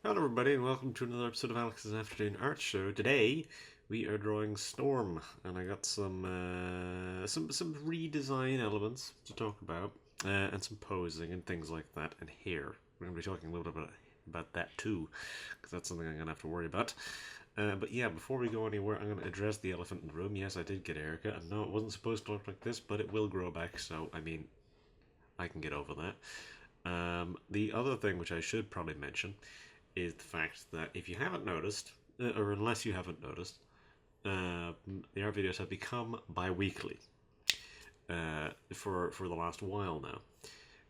Hello everybody and welcome to another episode of Alex's Afternoon Art Show. Today we are drawing Storm and I got some redesign elements to talk about and some posing and things like that and hair. We're going to be talking a little bit about that too because that's something I'm going to have to worry about. But yeah, before we go anywhere, I'm going to address the elephant in the room. Yes, I did get a haircut and no, it wasn't supposed to look like this, but it will grow back, so I mean, I can get over that. The other thing which I should probably mention is the fact that if you haven't noticed, or unless you haven't noticed, the art videos have become bi-weekly for the last while now,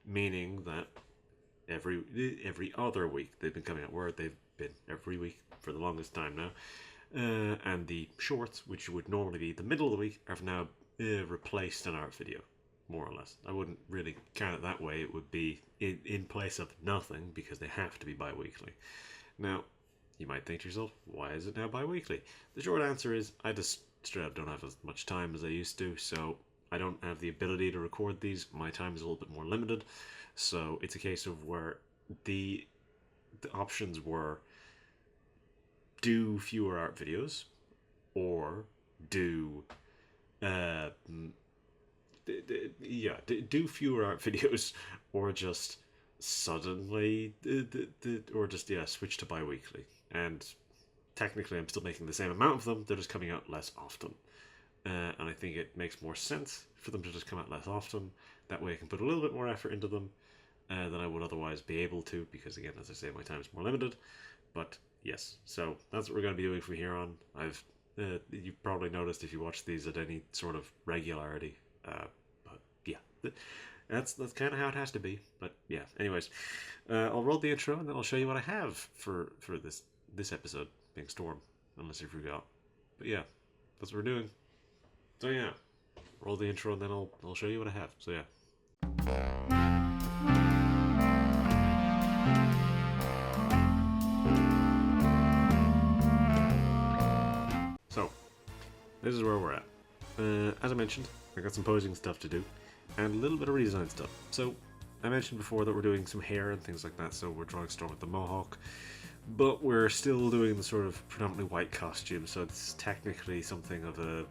meaning that every other week they've been coming out, where they've been every week for the longest time now, and the shorts, which would normally be the middle of the week, have now replaced an art video. More or less. I wouldn't really count it that way. It would be in place of nothing because they have to be bi-weekly. Now, you might think to yourself, why is it now bi-weekly? The short answer is I just straight up don't have as much time as I used to, so I don't have the ability to record these. My time is a little bit more limited, so it's a case of where the options were do fewer art videos or do do fewer art videos or just suddenly switch to bi-weekly. And technically I'm still making the same amount of them, they're just coming out less often, and I think it makes more sense for them to just come out less often. That way I can put a little bit more effort into them than I would otherwise be able to, because again, as I say, my time is more limited. But yes, so that's what we're going to be doing from here on. You've probably noticed if you watch these at any sort of regularity, but yeah, that's kind of how it has to be. But yeah, anyways, I'll roll the intro and then I'll show you what I have for this episode, being Storm, unless you forgot. But yeah, that's what we're doing. So yeah, roll the intro and then I'll show you what I have. So yeah. So, this is where we're at. As I mentioned, I got some posing stuff to do, and a little bit of redesign stuff. So, I mentioned before that we're doing some hair and things like that, so we're drawing Storm with the mohawk, but we're still doing the sort of predominantly white costume, so it's technically something of a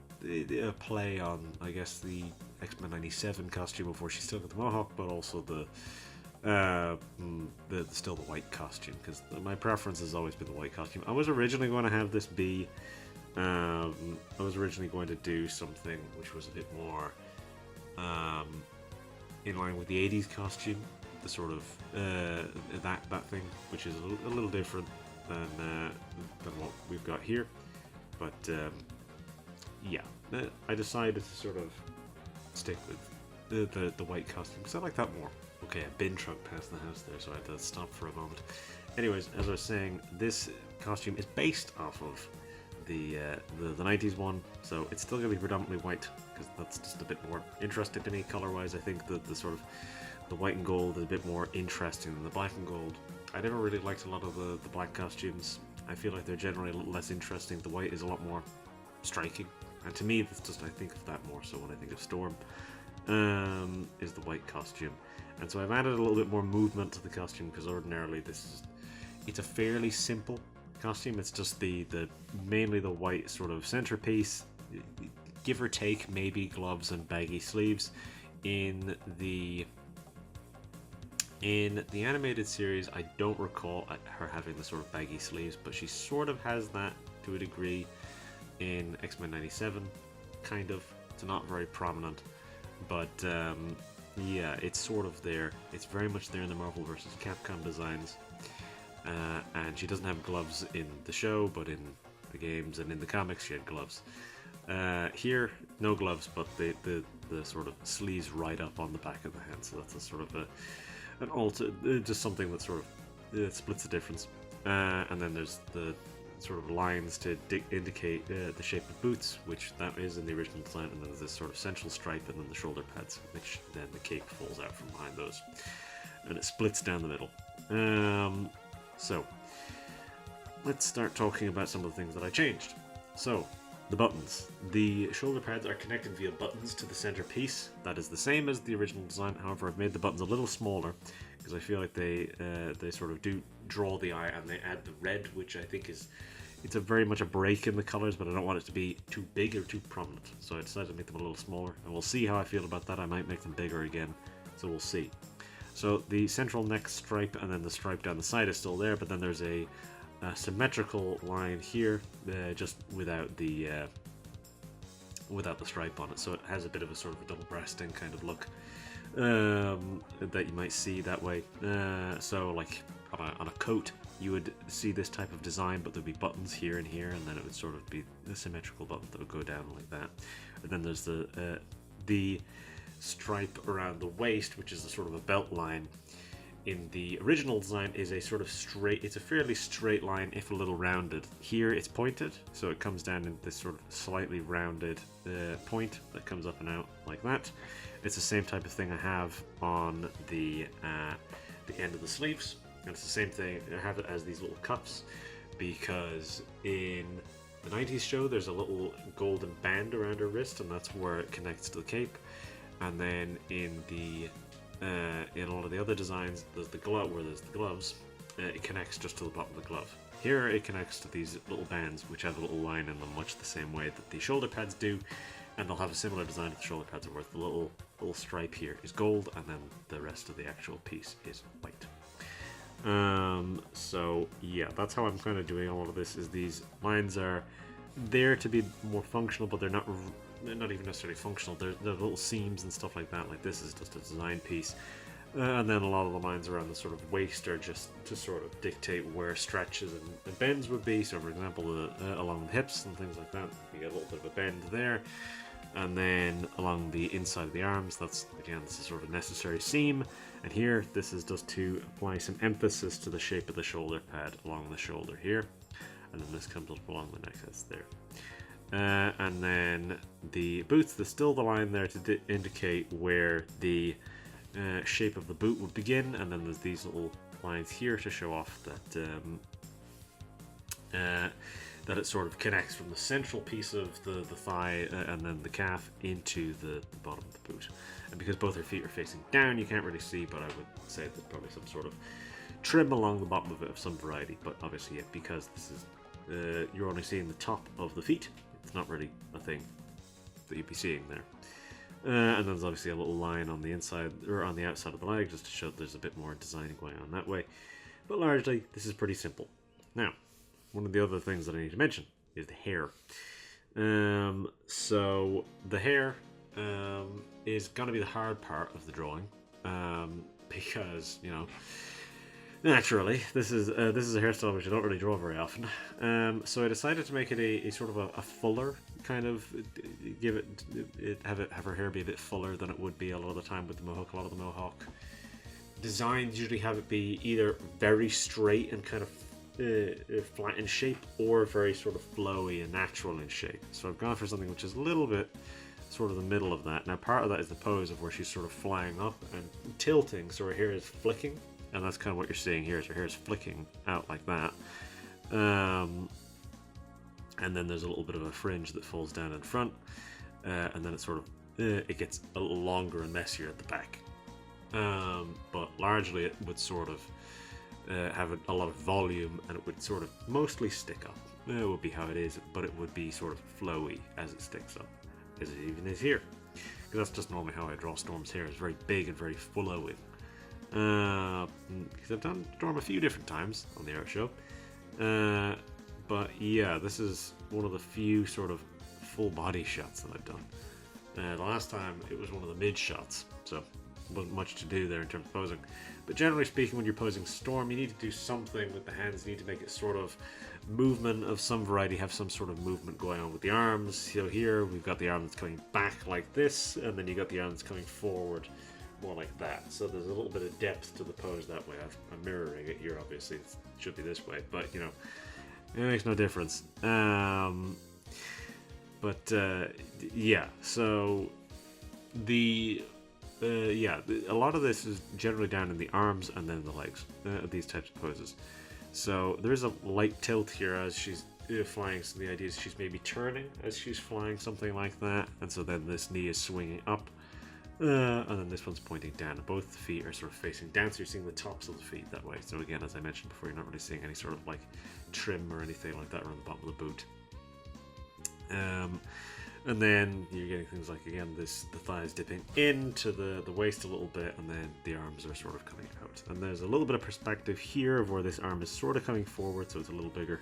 play on, I guess, the X-Men 97 costume before she still got the mohawk, but also still the white costume, because my preference has always been the white costume. I was originally going to have this be I was originally going to do something which was a bit more in line with the 80s costume, the sort of that thing, which is a little different than what we've got here. But yeah, I decided to sort of stick with the white costume because I like that more. Okay, a bin truck passed the house there, so I had to stop for a moment. Anyways, as I was saying, this costume is based off of the 90s one, so it's still going to be predominantly white because that's just a bit more interesting to me color-wise. I think the sort of the white and gold is a bit more interesting than the black and gold. I never really liked a lot of the black costumes. I feel like they're generally a little less interesting. The white is a lot more striking, and to me that's just, I think of that more so when I think of Storm, is the white costume. And so I've added a little bit more movement to the costume because ordinarily it's a fairly simple costume. It's just mainly the white sort of centerpiece, give or take maybe gloves and baggy sleeves. In the animated series, I don't recall her having the sort of baggy sleeves, but she sort of has that to a degree in X-Men 97, kind of. It's not very prominent, but yeah, it's sort of there. It's very much there in the Marvel vs. Capcom designs. And she doesn't have gloves in the show, but in the games and in the comics she had gloves. Here, no gloves, but the sort of sleeves right up on the back of the hand, so that's a sort of an alter, just something that sort of splits the difference. And then there's the sort of lines to indicate the shape of boots, which that is in the original design, and then there's this sort of central stripe and then the shoulder pads, which then the cape falls out from behind those, and it splits down the middle. So, let's start talking about some of the things that I changed. So, the buttons. The shoulder pads are connected via buttons to the center piece. That is the same as the original design, however I've made the buttons a little smaller because I feel like they sort of do draw the eye, and they add the red, which I think is, it's a very much a break in the colors, but I don't want it to be too big or too prominent, so I decided to make them a little smaller, and we'll see how I feel about that. I might make them bigger again, so we'll see. So the central neck stripe and then the stripe down the side is still there, but then there's a symmetrical line here, just without the stripe on it, so it has a bit of a sort of a double breasting kind of look that you might see that way. So like on a coat you would see this type of design, but there'd be buttons here and here, and then it would sort of be a symmetrical button that would go down like that. And then there's the stripe around the waist, which is a sort of a belt line. In the original design is a sort of straight, it's a fairly straight line, if a little rounded. Here it's pointed, so it comes down in this sort of slightly rounded point that comes up and out like that. It's the same type of thing I have on the end of the sleeves, and it's the same thing, I have it as these little cuffs, because in the 90s show there's a little golden band around her wrist, and that's where it connects to the cape. And then in a lot of the other designs, there's the glove, where there's the gloves, it connects just to the bottom of the glove. Here it connects to these little bands, which have a little line in them, much the same way that the shoulder pads do, and they'll have a similar design to the shoulder pads, where the little stripe here is gold, and then the rest of the actual piece is white. So yeah, that's how I'm kind of doing all of this. Is these lines are there to be more functional, but they're not even necessarily functional. They're little seams and stuff like that. Like this is just a design piece, and then a lot of the lines around the sort of waist are just to sort of dictate where stretches and bends would be. So for example, along the hips and things like that, you get a little bit of a bend there. And then along the inside of the arms, that's again, this is sort of a necessary seam. And here, this is just to apply some emphasis to the shape of the shoulder pad along the shoulder here. And then this comes up along the neck, that's there. And then the boots, there's still the line there to indicate where the shape of the boot would begin, and then there's these little lines here to show off that it sort of connects from the central piece of the thigh and then the calf into the bottom of the boot. And because both her feet are facing down, you can't really see, but I would say there's probably some sort of trim along the bottom of it of some variety. But obviously, yeah, because this is you're only seeing the top of the feet, it's not really a thing that you'd be seeing there. And then there's obviously a little line on the inside, or on the outside of the leg, just to show that there's a bit more design going on that way. But largely, this is pretty simple. Now, one of the other things that I need to mention is the hair. So the hair is going to be the hard part of the drawing, because, you know, naturally, this is a hairstyle which I don't really draw very often. So I decided to make it a sort of a fuller kind of, have her hair be a bit fuller than it would be a lot of the time with the mohawk. A lot of the mohawk designs usually have it be either very straight and kind of flat in shape, or very sort of flowy and natural in shape. So I've gone for something which is a little bit sort of the middle of that. Now part of that is the pose of where she's sort of flying up and tilting, so her hair is flicking, and that's kind of what you're seeing here, is her hair is flicking out like that. And then there's a little bit of a fringe that falls down in front, and then it sort of it gets a little longer and messier at the back. But largely it would sort of have a lot of volume, and it would sort of mostly stick up. It would be how it is, but it would be sort of flowy as it sticks up, as it even is here. Because that's just normally how I draw Storm's hair, it's very big and very flowing. Because I've done Storm a few different times on the art show. But yeah, this is one of the few sort of full body shots that I've done. The last time it was one of the mid shots, so wasn't much to do there in terms of posing. But generally speaking, when you're posing Storm, you need to do something with the hands. You need to make it sort of movement of some variety, have some sort of movement going on with the arms. So here we've got the arm that's coming back like this, and then you got the arm that's coming forward more like that. So there's a little bit of depth to the pose that way. I'm mirroring it here, obviously. It should be this way, but you know, it makes no difference. Yeah, so a lot of this is generally down in the arms and then the legs, these types of poses. So there is a light tilt here as she's flying, so the idea is she's maybe turning as she's flying, something like that, and so then this knee is swinging up, And then this one's pointing down. Both the feet are sort of facing down, so you're seeing the tops of the feet that way. So again, as I mentioned before, you're not really seeing any sort of like trim or anything like that around the bottom of the boot. And then you're getting things like, again, the thigh is dipping into the waist a little bit, and then the arms are sort of coming out. And there's a little bit of perspective here of where this arm is sort of coming forward, so it's a little bigger.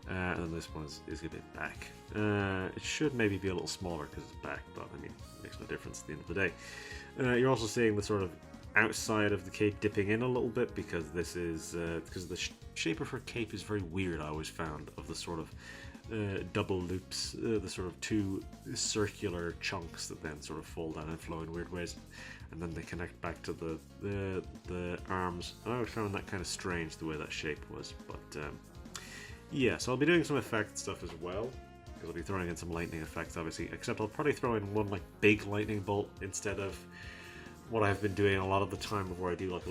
And then this one is a bit back. It should maybe be a little smaller because it's back, but I mean, it makes no difference at the end of the day. You're also seeing the sort of outside of the cape dipping in a little bit, because this is because the shape of her cape is very weird. I always found, of the sort of double loops, the sort of two circular chunks that then sort of fall down and flow in weird ways, and then they connect back to the arms. I always found that kind of strange, the way that shape was, but yeah, so I'll be doing some effect stuff as well, because I'll be throwing in some lightning effects, obviously, except I'll probably throw in one like big lightning bolt instead of what I've been doing a lot of the time, where I do like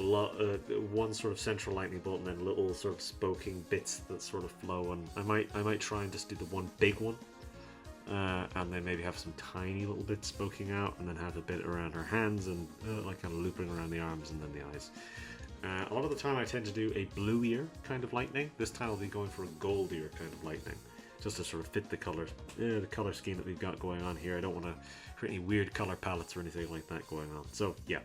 one sort of central lightning bolt and then little sort of spoking bits that sort of flow. And I might try and just do the one big one, and then maybe have some tiny little bits spoking out, and then have a bit around her hands and like kind of looping around the arms and then the eyes. A lot of the time I tend to do a blue ear kind of lightning. This time I'll be going for a gold ear kind of lightning, just to sort of fit the color scheme that we've got going on here. I don't want to create any weird color palettes or anything like that going on. So yeah,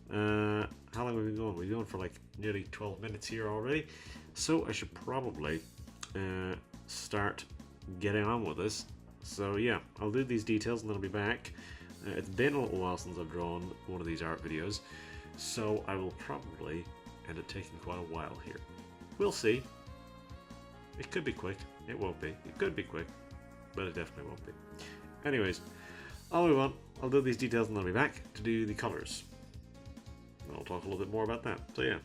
how long have we been going? We've been going for like nearly 12 minutes here already, so I should probably start getting on with this. So yeah, I'll do these details and then I'll be back. It's been a little while since I've drawn one of these art videos, so I will probably end up taking quite a while here. We'll see. It could be quick. It won't be. It could be quick, but it definitely won't be. Anyways, I'll move on. I'll do these details and I'll be back to do the colours. And I'll talk a little bit more about that. So yeah.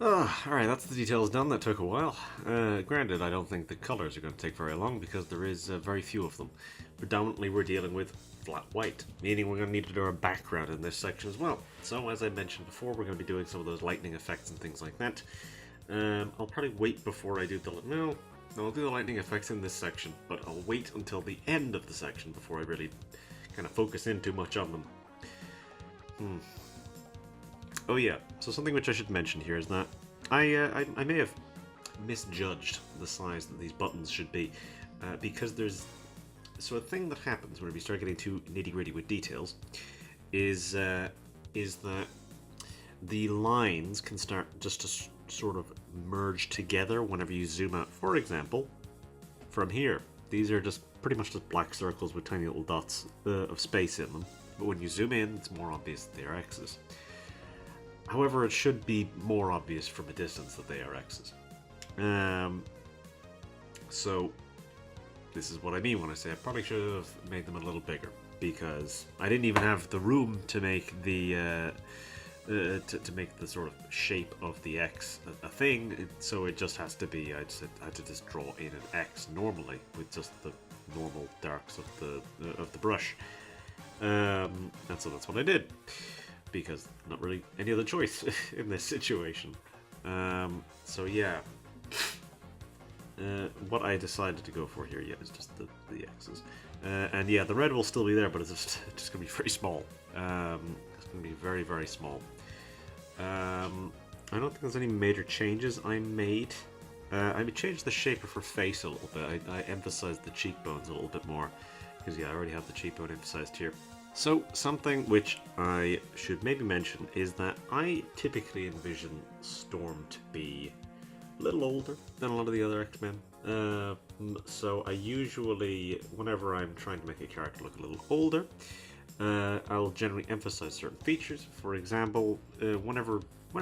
Alright, that's the details done. That took a while. Granted, I don't think the colours are going to take very long because there is very few of them. Predominantly we're dealing with flat white, meaning we're going to need to do our background in this section as well. So as I mentioned before, we're going to be doing some of those lightning effects and things like that. I'll probably wait before I do the... No, I'll do the lightning effects in this section, but I'll wait until the end of the section before I really kind of focus in too much on them. Oh yeah, so something which I should mention here is that I may have misjudged the size that these buttons should be, because there's... So a thing that happens when we start getting too nitty-gritty with details is that the lines can start just to sort of merge together whenever you zoom out. For example, from here, these are just pretty much just black circles with tiny little dots of space in them, but when you zoom in, it's more obvious that they are X's. However, it should be more obvious from a distance that they are X's. So, this is what I mean when I say I probably should have made them a little bigger, because I didn't even have the room to make the to make the sort of shape of the X a thing. So it just has to be. I had to just draw in an X normally with just the normal darks of the brush. And so that's what I did, because not really any other choice in this situation. So yeah, what I decided to go for here, yeah, is just the X's. And yeah, the red will still be there, but it's just going to be very small. It's going to be very, very small. I don't think there's any major changes I made. I changed the shape of her face a little bit. I emphasized the cheekbones a little bit more, because yeah, I already have the cheekbone emphasized here. So, something which I should maybe mention is that I typically envision Storm to be a little older than a lot of the other X-Men. So I usually, whenever I'm trying to make a character look a little older, I'll generally emphasize certain features. For example, whenever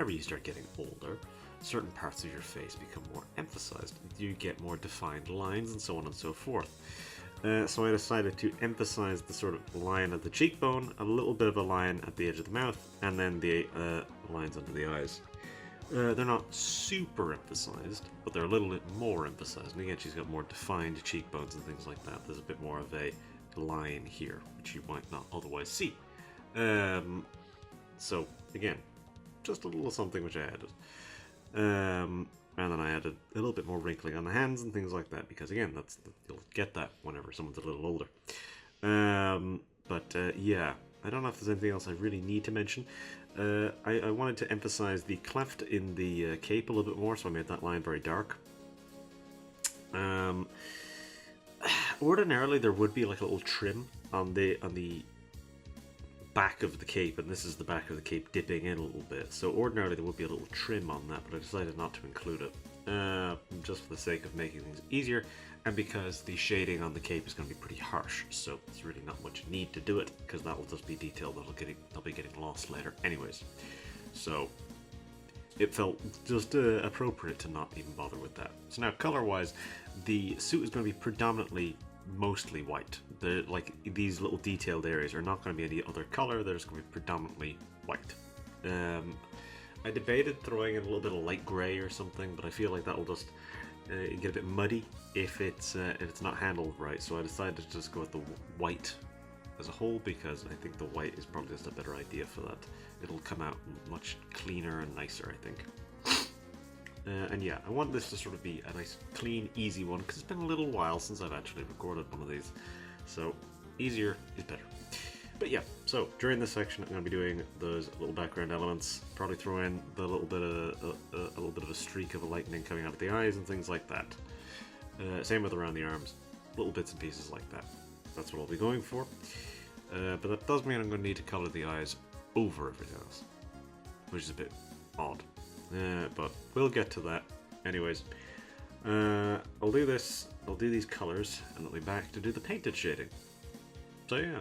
you start getting older, certain parts of your face become more emphasized. You get more defined lines and so on and so forth. So I decided to emphasize the sort of line of the cheekbone, a little bit of a line at the edge of the mouth, and then the lines under the eyes. They're not super emphasized, but they're a little bit more emphasized. And again, she's got more defined cheekbones and things like that. There's a bit more of a line here, which you might not otherwise see. So again, just a little something which I added. And then I added a little bit more wrinkling on the hands and things like that, because again, you'll get that whenever someone's a little older. Yeah, I don't know if there's anything else I really need to mention. I wanted to emphasize the cleft in the cape a little bit more, so I made that line very dark. Ordinarily, there would be like a little trim on the back of the cape, and this is the back of the cape dipping in a little bit. So ordinarily there would be a little trim on that, but I decided not to include it, just for the sake of making things easier, and because the shading on the cape is going to be pretty harsh, so there's really not much need to do it, because that will just be detail that'll be getting lost later anyways. So it felt just appropriate to not even bother with that. So now, color-wise, the suit is going to be predominantly mostly white. Like these little detailed areas are not going to be any other color. They're just going to be predominantly white. I debated throwing in a little bit of light gray or something, but I feel like that will just get a bit muddy if it's not handled right. So I decided to just go with the white as a whole, because I think the white is probably just a better idea for that. It'll come out much cleaner and nicer, I think. And yeah, I want this to sort of be a nice, clean, easy one, because it's been a little while since I've actually recorded one of these. So, easier is better. But yeah, so during this section I'm going to be doing those little background elements, probably throw in the little bit of a streak of a lightning coming out of the eyes and things like that. Same with around the arms, little bits and pieces like that. That's what I'll be going for. But that does mean I'm going to need to colour the eyes over everything else, which is a bit odd. But we'll get to that. Anyways, I'll do these colours, and I'll be back to do the painted shading. So yeah.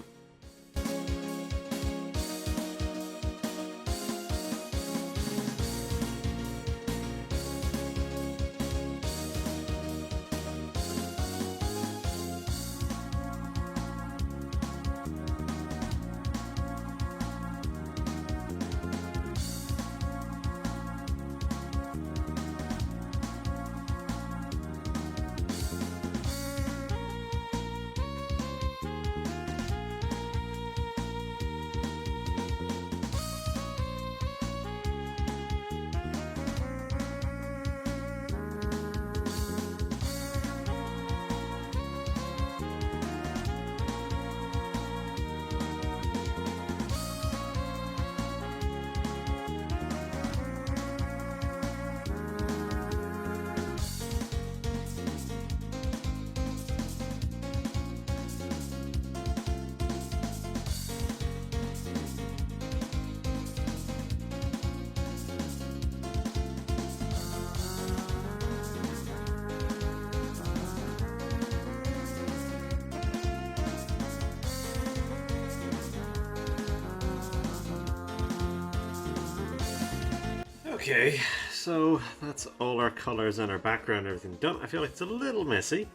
Okay, so that's all our colors and our background and everything done. I feel like it's a little messy,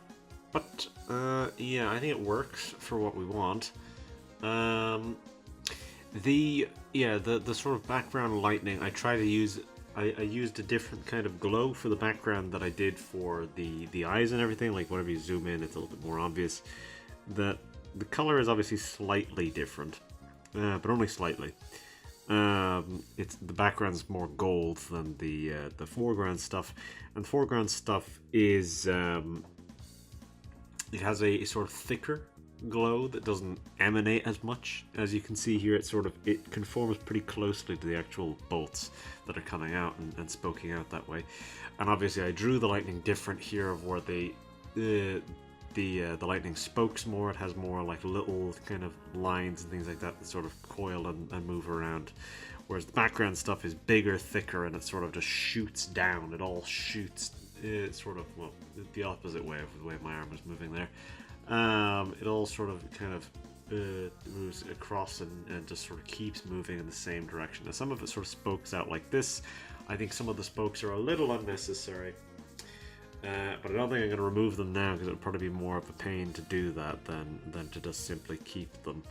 but yeah, I think it works for what we want. The sort of background lightning, I try to use. I used a different kind of glow for the background that I did for the eyes and everything. Like whenever you zoom in, it's a little bit more obvious that the color is obviously slightly different, but only slightly. It's the background's more gold than the foreground stuff, and the foreground stuff is it has a sort of thicker glow that doesn't emanate as much. As you can see here, it conforms pretty closely to the actual bolts that are coming out and spoking out that way. And obviously I drew the lightning different here, of where the lightning spokes more. It has more like little kind of lines and things like that sort of coil and move around, whereas the background stuff is bigger, thicker, and it sort of just shoots down. It all shoots sort of, well, the opposite way of the way my arm is moving there. It all sort of kind of moves across and just sort of keeps moving in the same direction. Now some of it sort of spokes out like this. I think some of the spokes are a little unnecessary, but I don't think I'm going to remove them now, because it would probably be more of a pain to do that than to just simply keep them.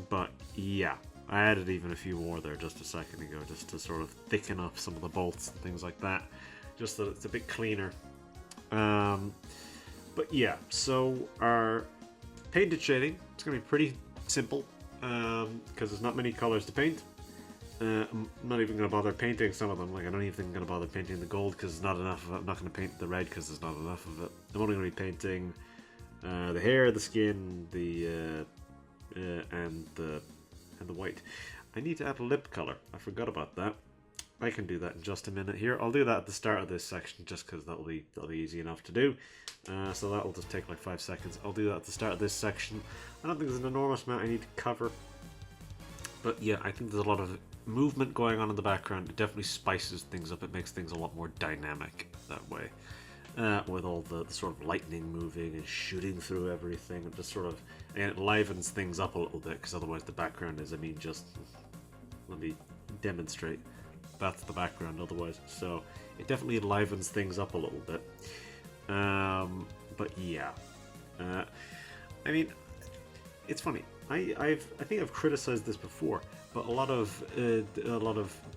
But yeah, I added even a few more there just a second ago, just to sort of thicken up some of the bolts and things like that, just so that it's a bit cleaner. But yeah, so our painted shading, it's going to be pretty simple, because there's not many colors to paint. I'm not even going to bother painting some of them. Like, I don't even going to bother painting the gold because there's not enough of it. I'm not going to paint the red because there's not enough of it. I'm only going to be painting the hair, the skin, and the white. I need to add a lip color. I forgot about that. I can do that in just a minute here. I'll do that at the start of this section just because that'll be easy enough to do. So that'll just take like 5 seconds. I'll do that at the start of this section. I don't think there's an enormous amount I need to cover. But yeah, I think there's a lot of movement going on in the background. It definitely spices things up. It makes things a lot more dynamic that way. With all the sort of lightning moving and shooting through everything. It just sort of, and it livens things up a little bit, because otherwise the background is, just, let me demonstrate. That's the background otherwise. So it definitely livens things up a little bit. But yeah. It's funny. I think I've criticized this before, but a lot of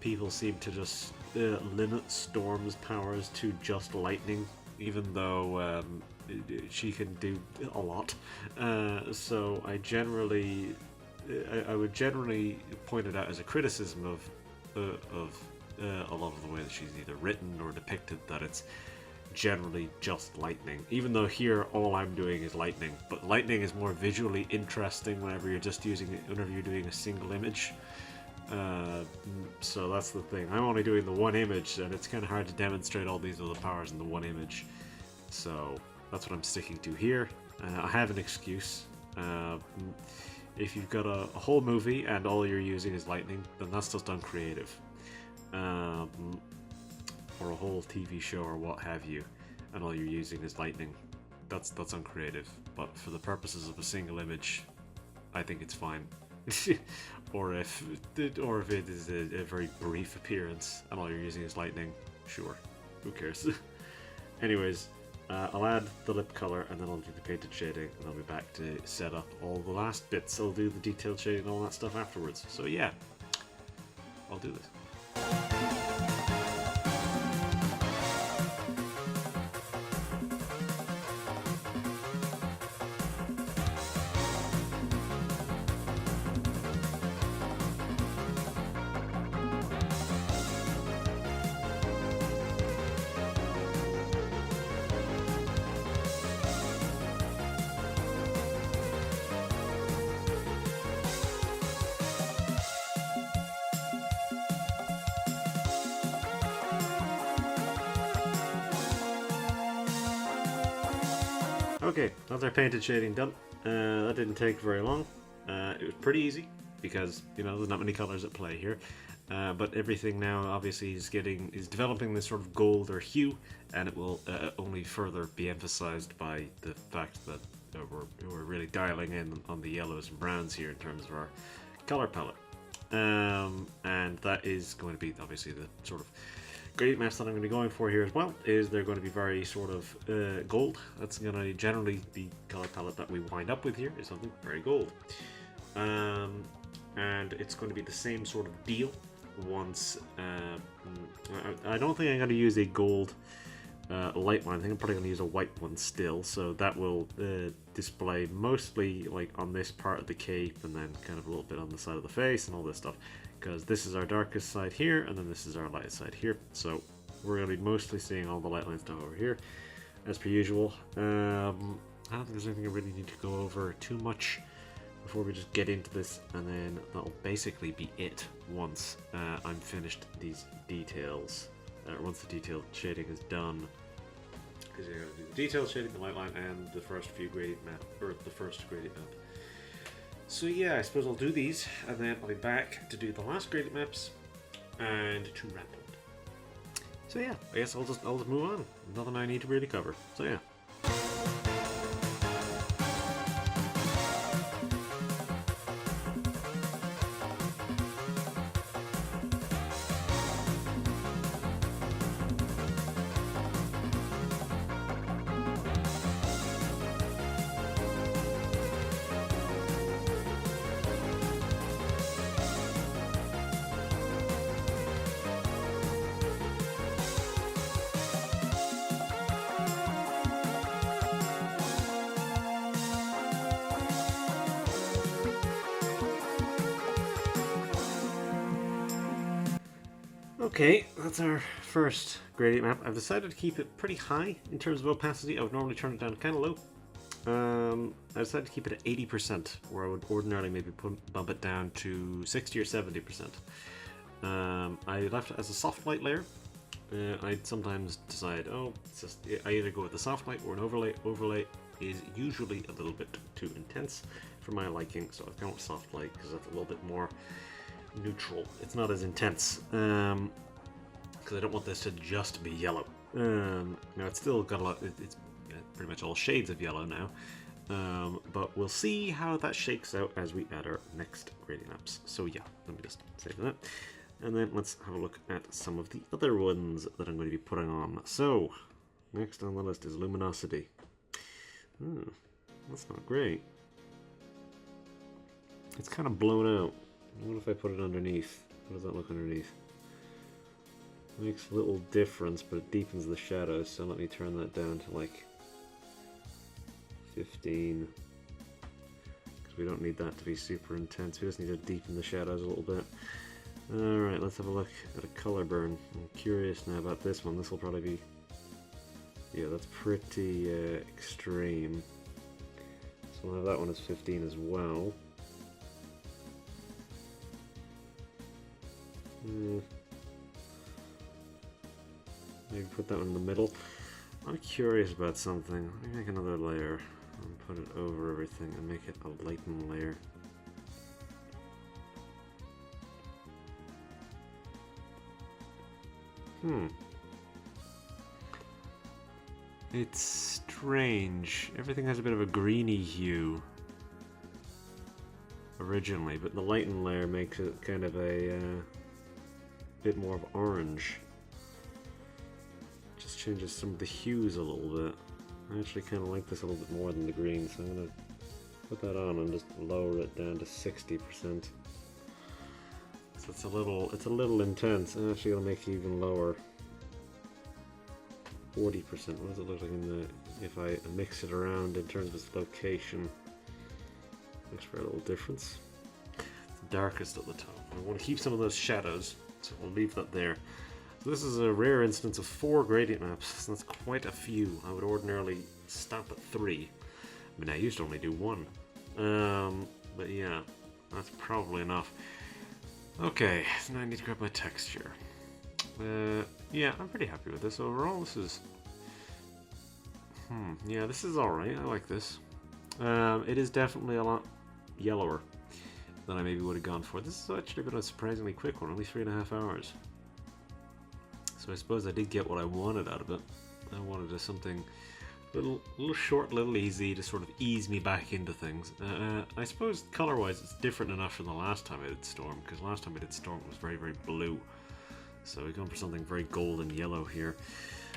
people seem to just limit Storm's powers to just lightning, even though she can do a lot. So I would generally point it out as a criticism of a lot of the way that she's either written or depicted, that it's generally just lightning, even though here all I'm doing is lightning. But lightning is more visually interesting whenever you're doing a single image. So that's the thing. I'm only doing the one image, and it's kind of hard to demonstrate all these other powers in the one image. So that's what I'm sticking to here. I have an excuse. If you've got a whole movie and all you're using is lightning, then that's just uncreative. Or a whole TV show or what have you, and all you're using is lightning, that's uncreative. But for the purposes of a single image, I think it's fine. or if it is a very brief appearance and all you're using is lightning, sure, who cares? Anyways, I'll add the lip color, and then I'll do the painted shading, and I'll be back to set up all the last bits. I'll do the detailed shading and all that stuff afterwards. So yeah, I'll do this. Okay, that's our painted shading done. That didn't take very long. It was pretty easy because, there's not many colors at play here. But everything now obviously is developing this sort of gold or hue, and it will only further be emphasized by the fact that we're really dialing in on the yellows and browns here in terms of our color palette. and that is going to be obviously the sort of gradient maps that I'm going to be going for here as well. Is they're going to be very sort of gold. That's going to generally the color palette that we wind up with here is something very gold, and it's going to be the same sort of deal. Once I don't think I'm going to use a gold light one. I think I'm probably going to use a white one still, so that will display mostly like on this part of the cape and then kind of a little bit on the side of the face and all this stuff, because this is our darkest side here and then this is our light side here, so we're going to be mostly seeing all the light line stuff over here as per usual. I don't think there's anything I really need to go over too much before we just get into this, and then that'll basically be it once I'm finished these details, once the detailed shading is done. Because you're going to do the detail shading, the light line, and the first few gradient map, or the first gradient map. So yeah, I suppose I'll do these, and then I'll be back to do the last gradient maps, and to wrap up. So yeah, I guess I'll just move on. Nothing I need to really cover. So yeah. Okay, that's our first gradient map. I've decided to keep it pretty high in terms of opacity. I would normally turn it down kind of low. I decided to keep it at 80%, where I would ordinarily maybe bump it down to 60 or 70%. I left it as a soft light layer. I'd sometimes decide, it's just, I either go with the soft light or an overlay. Overlay is usually a little bit too intense for my liking, so I've gone with soft light because that's a little bit more neutral. It's not as intense, because I don't want this to just be yellow. Now it's still got a lot, it's pretty much all shades of yellow now, but we'll see how that shakes out as we add our next gradient maps. So yeah, let me just save that, and then let's have a look at some of the other ones that I'm going to be putting on. So next on the list is luminosity. That's not great. It's kind of blown out. What if I put it underneath? How does that look underneath? Makes a little difference, but it deepens the shadows, so let me turn that down to like 15. Because we don't need that to be super intense, we just need to deepen the shadows a little bit. Alright, let's have a look at a color burn. I'm curious now about this one. This will probably be... yeah, that's pretty extreme. So we'll have that one as 15 as well. Maybe put that one in the middle. I'm curious about something. Let me make another layer and put it over everything and make it a lighten layer. It's strange. Everything has a bit of a greeny hue originally, but the lighten layer makes it kind of a bit more of orange. Just changes some of the hues a little bit. I actually kind of like this a little bit more than the green, so I'm going to put that on and just lower it down to 60%. So it's a little intense. I'm actually going to make it even lower. 40%. What does it look like if I mix it around in terms of its location? Makes for a little difference. It's darkest at the top. I want to keep some of those shadows, so we'll leave that there. So this is a rare instance of 4 gradient maps, so that's quite a few. I would ordinarily stop at 3. I mean, I used to only do 1. But yeah, that's probably enough. Okay, so now I need to grab my texture. Yeah, I'm pretty happy with this overall. This is... yeah, this is alright. I like this. It is definitely a lot yellower than I maybe would have gone for. This has actually been a surprisingly quick one, only 3.5 hours. So I suppose I did get what I wanted out of it. I wanted something little short, little easy to sort of ease me back into things. I suppose color-wise it's different enough from the last time I did Storm, because last time I did Storm it was very, very blue. So we're going for something very gold and yellow here.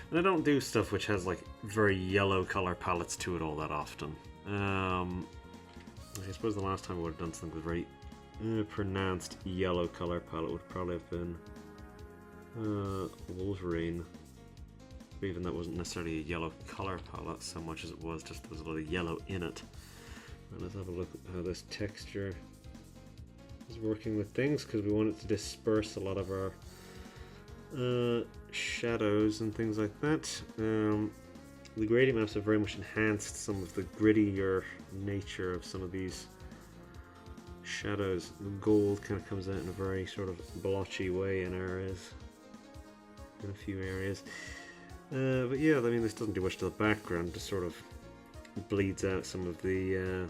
And I don't do stuff which has like very yellow color palettes to it all that often. I suppose the last time I would have done something with very pronounced yellow color palette would probably have been Wolverine. Even that wasn't necessarily a yellow color palette so much as it was just there was a lot of yellow in it. And let's have a look at how this texture is working with things, because we want it to disperse a lot of our shadows and things like that. The gradient maps have very much enhanced some of the grittier nature of some of these shadows. The gold kind of comes out in a very sort of blotchy way in areas, in a few areas. But yeah, I mean, this doesn't do much to the background. Just sort of bleeds out some of the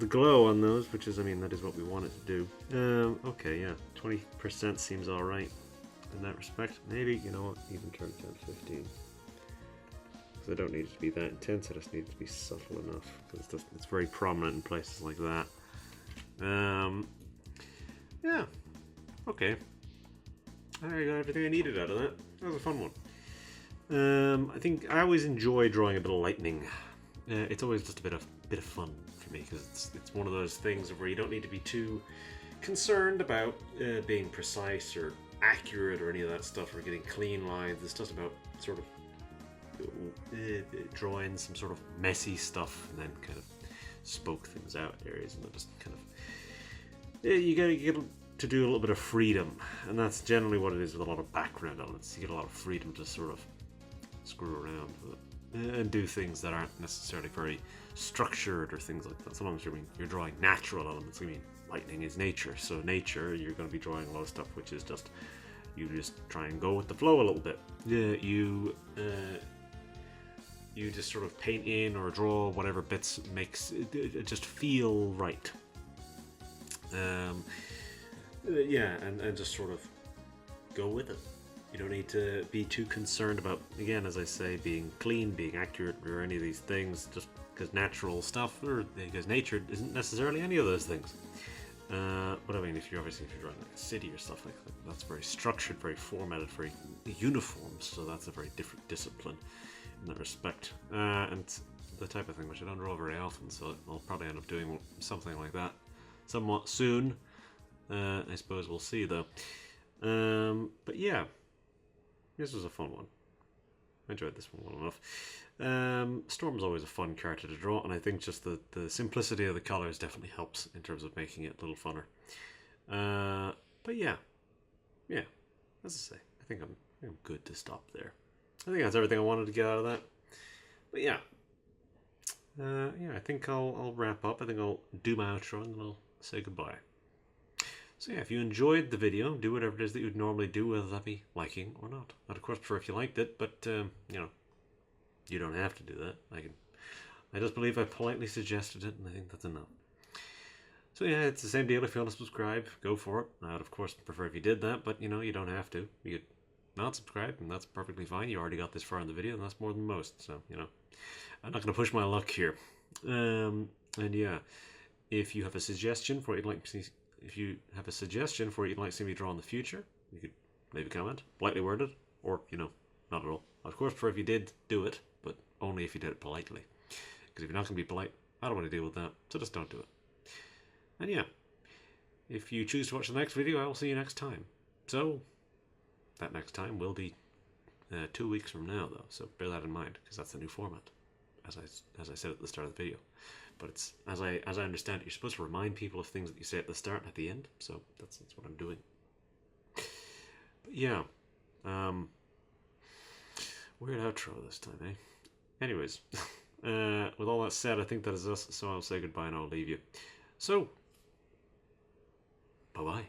glow on those, which is, I mean, that is what we want it to do. Okay, yeah, 20% seems all right in that respect. Maybe, you know what, even turn it down to 15. Because I don't need it to be that intense. I just need it to be subtle enough, because it's very prominent in places like that. Yeah, okay. I got everything I needed out of that. That was a fun one. I think I always enjoy drawing a bit of lightning. It's always just a bit of fun for me, because it's one of those things where you don't need to be too concerned about being precise or accurate or any of that stuff, or getting clean lines. It's just about sort of drawing some sort of messy stuff and then kind of spoke things out areas, and then just kind of you get to do a little bit of freedom, and that's generally what it is with a lot of background elements. You get a lot of freedom to sort of screw around with it and do things that aren't necessarily very structured or things like that. Sometimes you're drawing natural elements. I mean, lightning is nature, so nature, you're going to be drawing a lot of stuff which is just, you just try and go with the flow a little bit. You just sort of paint in or draw whatever bits makes it just feel right. Yeah, and just sort of go with it. You don't need to be too concerned about, again, as I say, being clean, being accurate, or any of these things, just because natural stuff, or because nature isn't necessarily any of those things. But I mean, if you're drawing like a city or stuff like that, that's very structured, very formatted, very uniform, so that's a very different discipline in that respect. And the type of thing which I don't draw very often, so I'll probably end up doing something like that somewhat soon. I suppose we'll see though. But yeah, this was a fun one. I enjoyed this one well enough. Storm's always a fun character to draw, and I think just the simplicity of the colours definitely helps in terms of making it a little funner. But yeah, as I say, I think I'm good to stop there. I think that's everything I wanted to get out of that. But yeah, I think I'll wrap up. I think I'll do my outro and then I'll say goodbye. So yeah, if you enjoyed the video, do whatever it is that you'd normally do, whether that be liking or not. I'd of course prefer if you liked it, but you know, you don't have to do that. I just believe I politely suggested it, and I think that's enough. So yeah, it's the same deal. If you want to subscribe, go for it. I'd of course prefer if you did that, but you know, you don't have to. You could not subscribe, and that's perfectly fine. You already got this far in the video, and that's more than most. So you know, I'm not going to push my luck here. And yeah, if you have a suggestion for what you'd like to see. If you have a suggestion for what you'd like to see me draw in the future, you could leave a comment, politely worded, or, you know, not at all. Of course, prefer if you did do it, but only if you did it politely. Because if you're not going to be polite, I don't want to deal with that, so just don't do it. And yeah, if you choose to watch the next video, I will see you next time. So, that next time will be 2 weeks from now, though, so bear that in mind, because that's the new format, as I said at the start of the video. But it's, as I understand it, you're supposed to remind people of things that you say at the start and at the end, so that's what I'm doing. But yeah, weird outro this time, eh? Anyways, with all that said, I think that is us, so I'll say goodbye and I'll leave you. So, bye-bye.